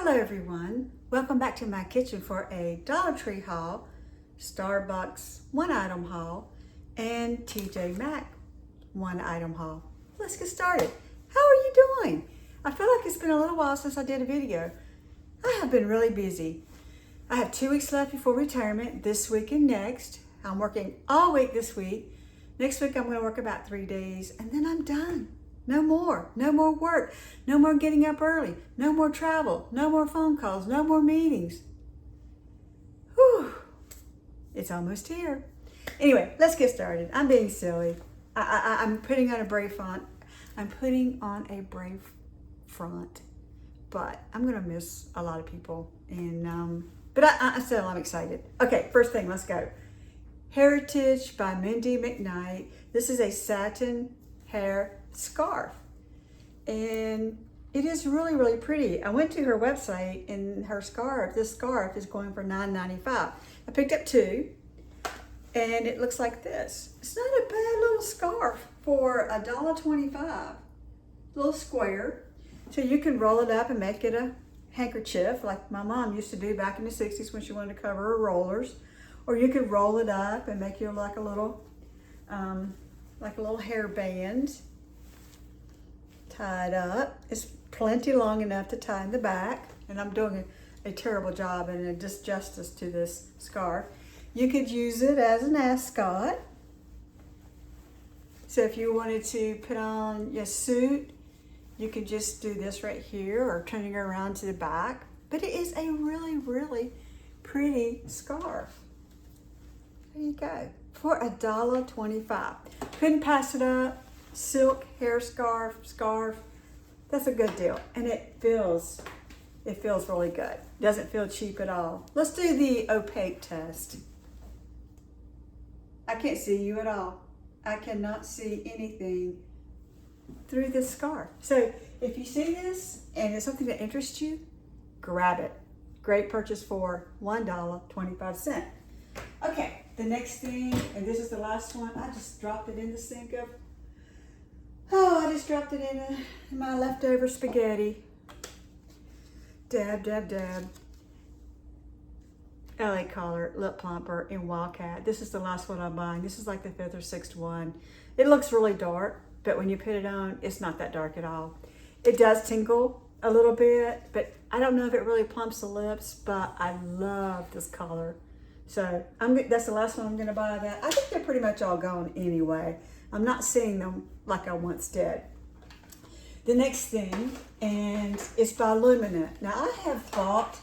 Hello everyone, welcome back to my kitchen for a Dollar Tree haul, Starbucks one item haul, and TJ Maxx one item haul. Let's get started. How are you doing? I feel like it's been a little while since I did a video. I have been really busy. I have 2 weeks left before retirement, this week and next. I'm working all week this week. Next week I'm going to work about 3 days and then I'm done. No more work, no more getting up early, no more travel, no more phone calls, no more meetings. Whew, it's almost here. Anyway, let's get started. I'm being silly. I'm putting on a brave front. I'm putting on a brave front, but I'm gonna miss a lot of people. And but I'm excited. Okay, first thing, let's go. Heritage by Mindy McKnight. This is a satin hair scarf and it is really pretty. I went to her website and this scarf is going for $9.95. I picked up 2 and it looks like this. It's not a bad little scarf for $1.25. Little square, so you can roll it up and make it a handkerchief like my mom used to do back in the 60s when she wanted to cover her rollers, or you could roll it up and make it like a little hair band tied up. It's plenty long enough to tie in the back, and I'm doing a terrible job and a disjustice to this scarf. You could use it as an ascot. So if you wanted to put on your suit, you could just do this right here or turning it around to the back. But it is a really pretty scarf. There you go. For $1.25. Couldn't pass it up. Silk hair scarf, that's a good deal. And it feels really good. Doesn't feel cheap at all. Let's do the opaque test. I can't see you at all. I cannot see anything through this scarf. So if you see this and it's something that interests you, grab it. Great purchase for $1.25. Okay, the next thing, and this is the last one. I just dropped it in the sink of, I just dropped it in my leftover spaghetti. Dab. LA Color Lip Plumper in Wildcat. This is the last one I'm buying. This is like the 5th or 6th one. It looks really dark, but when you put it on, it's not that dark at all. It does tingle a little bit, but I don't know if it really plumps the lips, but I love this color. So that's the last one I'm gonna buy that. I think they're pretty much all gone anyway. I'm not seeing them like I once did. The next thing, and it's by Luminant. Now I have bought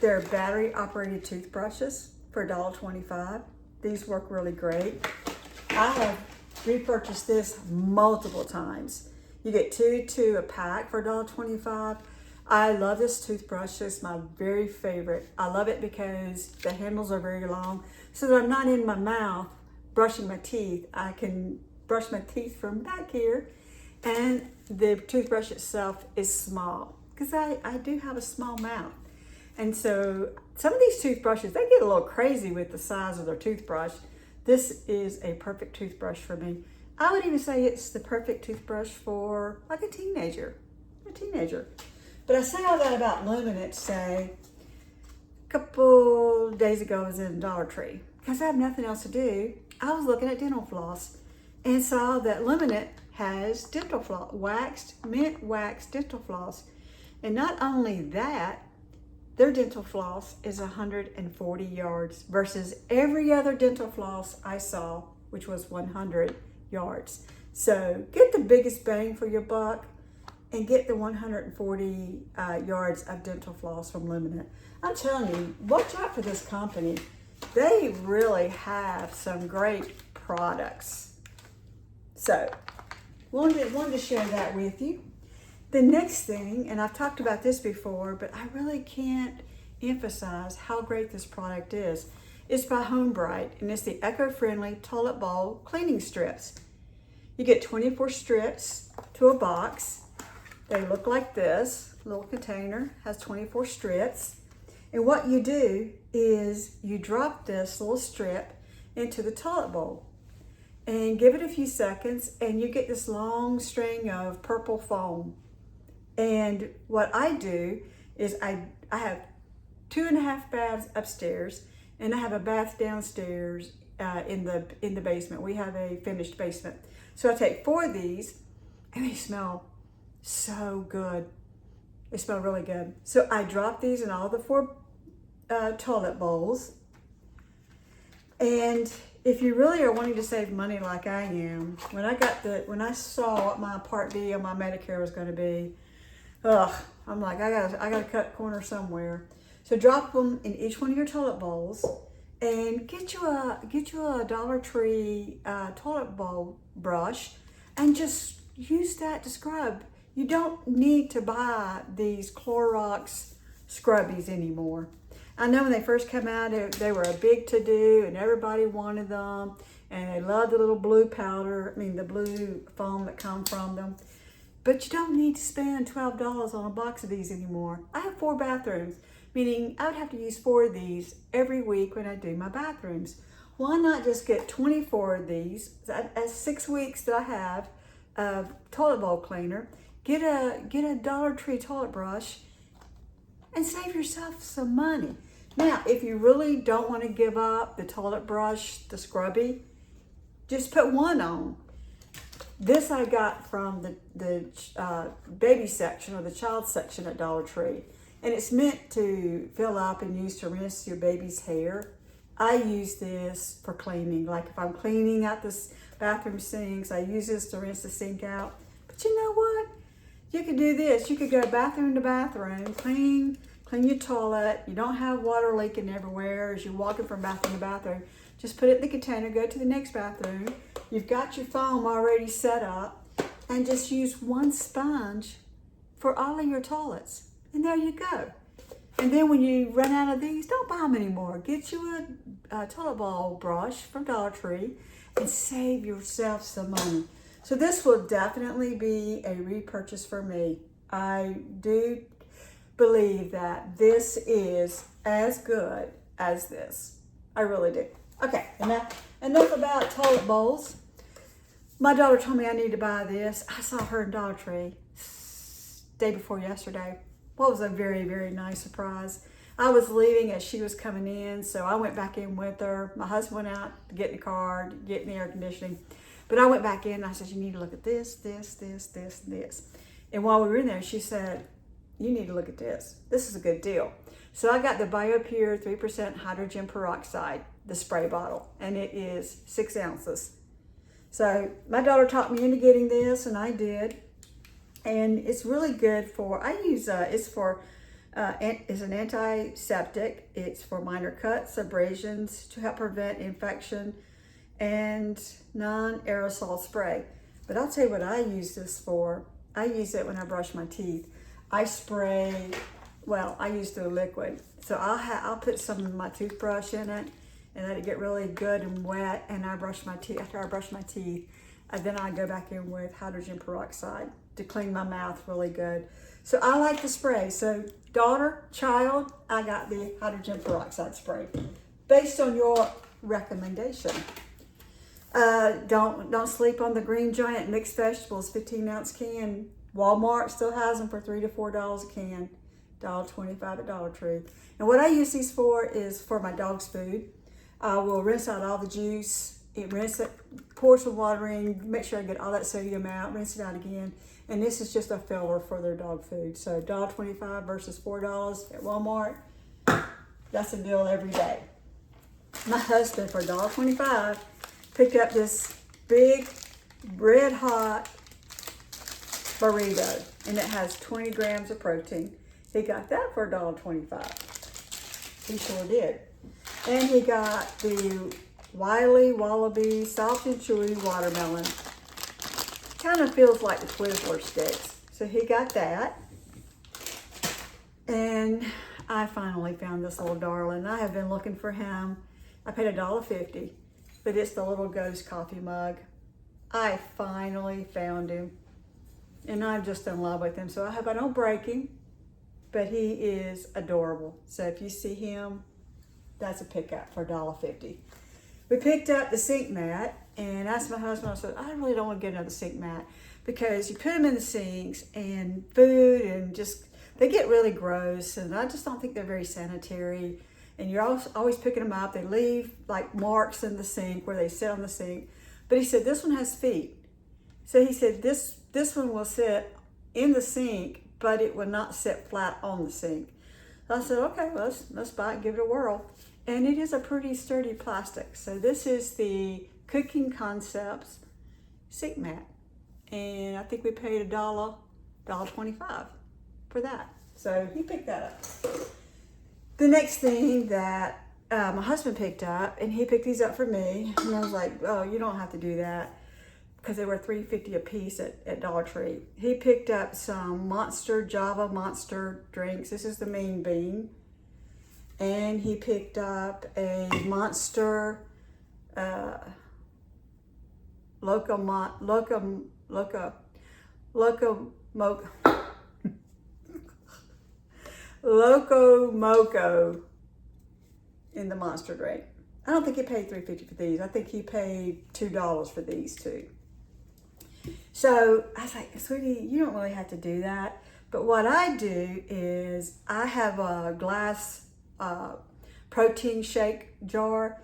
their battery operated toothbrushes for $1.25. These work really great. I have repurchased this multiple times. You get two a pack for $1.25. I love this toothbrush. It's my very favorite. I love it because the handles are very long, so that I'm not in my mouth brushing my teeth. I can brush my teeth from back here, and the toothbrush itself is small because I do have a small mouth. And so some of these toothbrushes, they get a little crazy with the size of their toothbrush. This is a perfect toothbrush for me. I would even say it's the perfect toothbrush for like a teenager. But I say all that about Luminant to say, a couple days ago I was in Dollar Tree because I have nothing else to do. I was looking at dental floss and saw that Luminant has dental floss, mint waxed dental floss. And not only that, their dental floss is 140 yards versus every other dental floss I saw, which was 100 yards. So get the biggest bang for your buck and get the 140 yards of dental floss from Luminant. I'm telling you, watch out for this company. They really have some great products. So, wanted to share that with you. The next thing, and I've talked about this before, but I really can't emphasize how great this product is. It's by Home Bright, and it's the eco-friendly toilet bowl cleaning strips. You get 24 strips to a box. They look like this. Little container has 24 strips. And what you do is you drop this little strip into the toilet bowl and give it a few seconds, and you get this long string of purple foam. And what I do is I have 2.5 baths upstairs, and I have a bath downstairs in the basement. We have a finished basement. So I take 4 of these, and they smell so good. They smell really good. So I drop these in all the 4 toilet bowls. And if you really are wanting to save money like I am, when I saw what my Part B on my Medicare was going to be, I'm like, I gotta cut corners somewhere. So drop them in each one of your toilet bowls, and get you a Dollar Tree toilet bowl brush, and just use that to scrub. You don't need to buy these Clorox scrubbies anymore. I know when they first came out, they were a big to-do, and everybody wanted them, and they loved the little blue powder, the blue foam that come from them. But you don't need to spend $12 on a box of these anymore. I have 4 bathrooms, meaning I would have to use 4 of these every week when I do my bathrooms. Why not just get 24 of these? That's 6 weeks that I have of toilet bowl cleaner. Get a Dollar Tree toilet brush, and save yourself some money. Now, if you really don't want to give up the toilet brush, the scrubby, just put 1 on. This I got from the baby section, or the child section at Dollar Tree. And it's meant to fill up and use to rinse your baby's hair. I use this for cleaning. Like if I'm cleaning out the bathroom sinks, I use this to rinse the sink out. But you know what? You could do this. You could go bathroom to bathroom, clean your toilet. You don't have water leaking everywhere as you're walking from bathroom to bathroom. Just put it in the container, go to the next bathroom. You've got your foam already set up, and just use 1 sponge for all of your toilets. And there you go. And then when you run out of these, don't buy them anymore. Get you a toilet bowl brush from Dollar Tree and save yourself some money. So this will definitely be a repurchase for me. I do believe that this is as good as this. I really do. Okay, enough about toilet bowls. My daughter told me I need to buy this. I saw her in Dollar Tree day before yesterday. Well, it was a very, very nice surprise. I was leaving as she was coming in, so I went back in with her. My husband went out to get in the car, to get in the air conditioning. But I went back in and I said, you need to look at this, this, this, this, this. And while we were in there, she said, you need to look at this. This is a good deal. So I got the BioPure 3% hydrogen peroxide, the spray bottle, and it is 6 ounces. So my daughter talked me into getting this, and I did. And it's really good for, it's an antiseptic. It's for minor cuts, abrasions, to help prevent infection, and non-aerosol spray. But I'll tell you what I use this for. I use it when I brush my teeth. I spray, I use the liquid. So I'll put some of my toothbrush in it and let it get really good and wet, and I brush my teeth. After I brush my teeth, and then I go back in with hydrogen peroxide to clean my mouth really good. So I like the spray. So daughter, child, I got the hydrogen peroxide spray based on your recommendation. Don't sleep on the Green Giant mixed vegetables 15-ounce can. Walmart still has them for $3 to $4 a can. $1.25 at Dollar Tree. And what I use these for is for my dog's food. I will rinse out all the juice, pour some water in, make sure I get all that sodium out, rinse it out again. And this is just a filler for their dog food. So $1.25 versus $4 at Walmart. That's a deal every day. My husband, for $1.25, picked up this big red hot burrito, and it has 20 grams of protein. He got that for $1.25. He sure did. And he got the Wiley Wallaby Soft and Chewy Watermelon. Kind of feels like the Twizzler sticks. So he got that. And I finally found this little darling. I have been looking for him. I paid $1.50, but it's the little ghost coffee mug. I finally found him. And I'm just in love with him. So I hope I don't break him, but he is adorable. So if you see him, that's a pickup for $1.50. We picked up the sink mat, and asked my husband, I said, I really don't want to get another sink mat, because you put them in the sinks and food and just they get really gross, and I just don't think they're very sanitary. And you're always picking them up. They leave like marks in the sink where they sit on the sink. But he said, this one has feet. So he said, this one will sit in the sink, but it will not sit flat on the sink. So I said, okay, let's buy it, give it a whirl. And it is a pretty sturdy plastic. So this is the Cooking Concepts sink mat. And I think we paid $1.25 for that. So he picked that up. The next thing that my husband picked up, and he picked these up for me, and I was like, oh, you don't have to do that, because they were $3.50 a piece at Dollar Tree. He picked up some Java Monster drinks. This is the Mean Bean. And he picked up a Monster Loco Moco in the Monster drink. I don't think he paid $3.50 for these. I think he paid $2 for these two. So I was like, sweetie, you don't really have to do that. But what I do is I have a glass protein shake jar.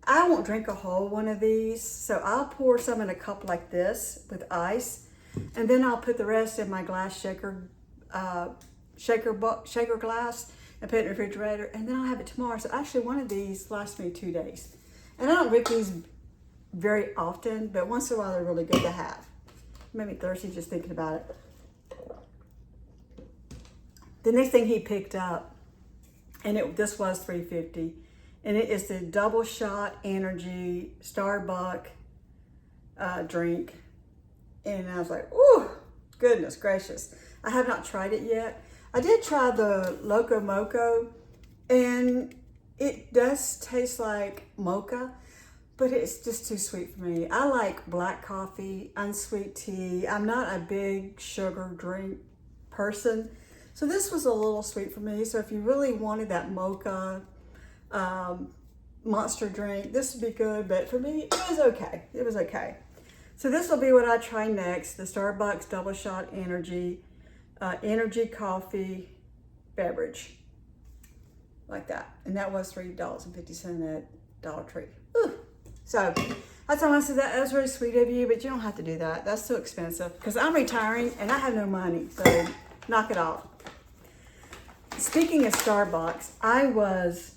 I won't drink a whole one of these, so I'll pour some in a cup like this with ice, and then I'll put the rest in my glass shaker glass and put it in the refrigerator, and then I'll have it tomorrow. So actually one of these lasts me 2 days. And I don't drink these very often, but once in a while they're really good to have. It made me thirsty just thinking about it. The next thing he picked up, and this was $3.50, and it is the Double Shot Energy Starbucks drink. And I was like, ooh, goodness gracious. I have not tried it yet. I did try the Loco Moco, and it does taste like mocha, but it's just too sweet for me. I like black coffee, unsweet tea. I'm not a big sugar drink person. So this was a little sweet for me. So if you really wanted that mocha monster drink, this would be good, but for me, it was okay. It was okay. So this will be what I try next, the Starbucks Double Shot Energy coffee beverage, like that. And that was $3.50 at Dollar Tree. Ooh. So that's all I said. That was really sweet of you, but you don't have to do that. That's too expensive, because I'm retiring and I have no money, so knock it off. Speaking of Starbucks, I was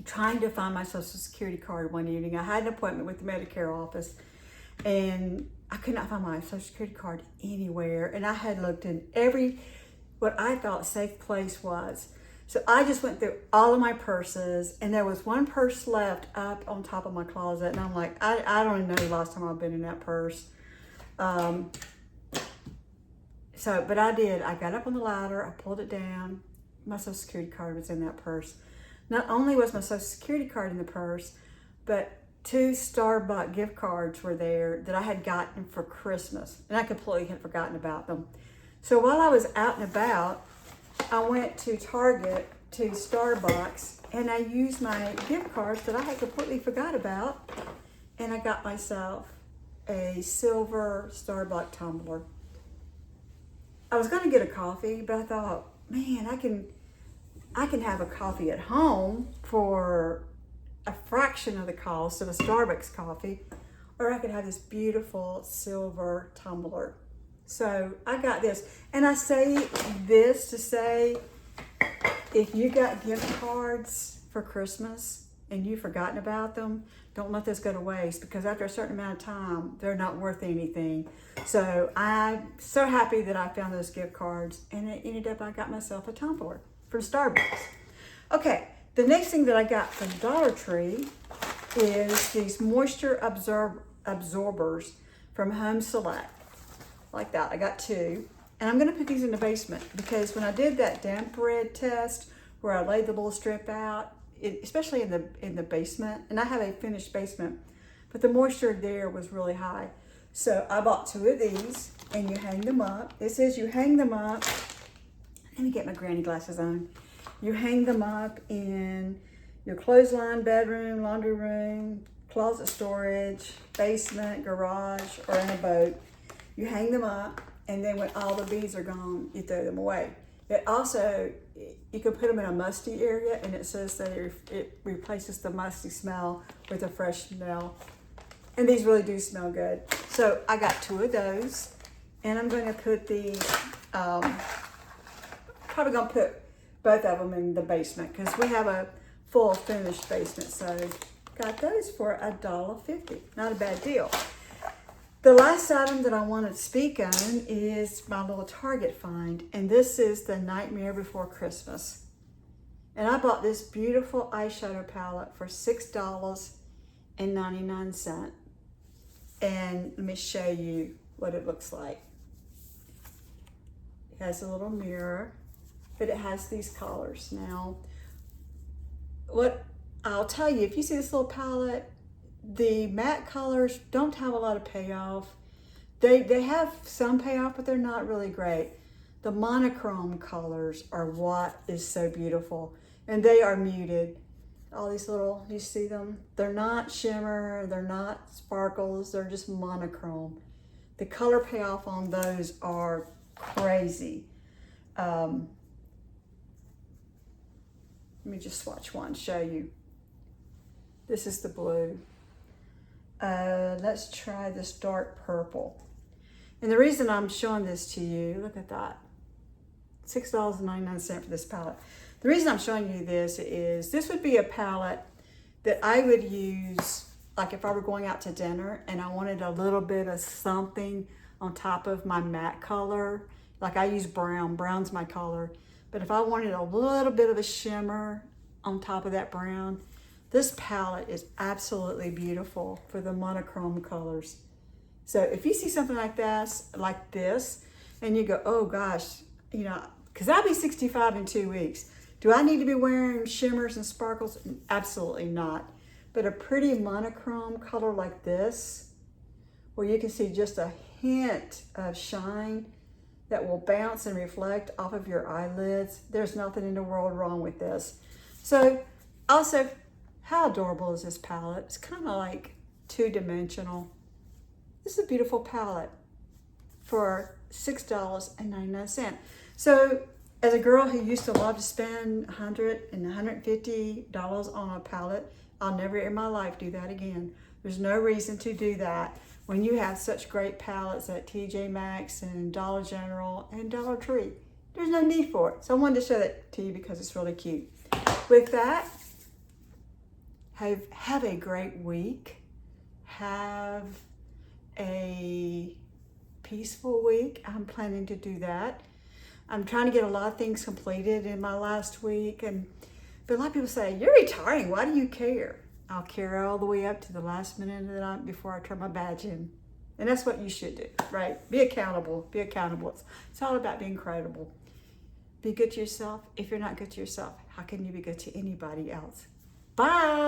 trying to find my Social Security card one evening. I had an appointment with the Medicare office, and I could not find my Social Security card anywhere. And I had looked in what I thought safe place was. So I just went through all of my purses, and there was one purse left up on top of my closet. And I'm like, I don't even know the last time I've been in that purse. But I did. I got up on the ladder, I pulled it down. My Social Security card was in that purse. Not only was my Social Security card in the purse, but 2 Starbucks gift cards were there that I had gotten for Christmas, and I completely had forgotten about them. So while I was out and about, I went to Target, to Starbucks, and I used my gift cards that I had completely forgot about, and I got myself a silver Starbucks tumbler. I was going to get a coffee, but I thought, man, I can have a coffee at home for a fraction of the cost of a Starbucks coffee, or I could have this beautiful silver tumbler. So I got this, and I say this to say, if you got gift cards for Christmas and you've forgotten about them, don't let those go to waste, because after a certain amount of time, they're not worth anything. So I'm so happy that I found those gift cards, and it ended up I got myself a tumbler from Starbucks. Okay, the next thing that I got from Dollar Tree is these moisture absorbers from Home Select. Like that, I got 2. And I'm gonna put these in the basement, because when I did that damp bread test where I laid the little strip out, especially in the basement, and I have a finished basement, but the moisture there was really high. So I bought 2 of these, and you hang them up. It says you hang them up. Let me get my granny glasses on. You hang them up in your clothesline, bedroom, laundry room, closet storage, basement, garage, or in a boat. You hang them up, and then when all the beads are gone, you throw them away. It also, you can put them in a musty area, and it says that it replaces the musty smell with a fresh smell. And these really do smell good. So I got 2 of those, and I'm going to put these, probably going to put both of them in the basement because we have a full finished basement. So got those for $1.50. Not a bad deal. The last item that I want to speak on is my little Target find, and this is the Nightmare Before Christmas. And I bought this beautiful eyeshadow palette for $6.99. And let me show you what it looks like. It has a little mirror, but it has these colors. Now, what I'll tell you, if you see this little palette, the matte colors don't have a lot of payoff. They have some payoff, but they're not really great. The monochrome colors are what is so beautiful, and they are muted. All these little, you see them? They're not shimmer, they're not sparkles, they're just monochrome. The color payoff on those are crazy. Let me just swatch one, show you. This is the blue. Let's try this dark purple. And the reason I'm showing this to you, look at that, $6.99 for this palette. The reason I'm showing you this is this would be a palette that I would use, like if I were going out to dinner and I wanted a little bit of something on top of my matte color. Like I use brown, brown's my color. But if I wanted a little bit of a shimmer on top of that brown, this palette is absolutely beautiful for the monochrome colors. So if you see something like this, and you go, oh gosh, you know, because I'll be 65 in 2 weeks. Do I need to be wearing shimmers and sparkles? Absolutely not. But a pretty monochrome color like this, where you can see just a hint of shine that will bounce and reflect off of your eyelids, there's nothing in the world wrong with this. So also, how adorable is this palette? It's kind of like 2-dimensional. This is a beautiful palette for $6.99. So as a girl who used to love to spend $100 and $150 on a palette, I'll never in my life do that again. There's no reason to do that when you have such great palettes at TJ Maxx and Dollar General and Dollar Tree. There's no need for it. So I wanted to show that to you because it's really cute. With that, have a great week. Have a peaceful week. I'm planning to do that. I'm trying to get a lot of things completed in my last week, but a lot of people say, you're retiring, why do you care? I'll care all the way up to the last minute of the night before I turn my badge in. And that's what you should do, right? Be accountable, be accountable. It's all about being credible. Be good to yourself. If you're not good to yourself, how can you be good to anybody else? Bye.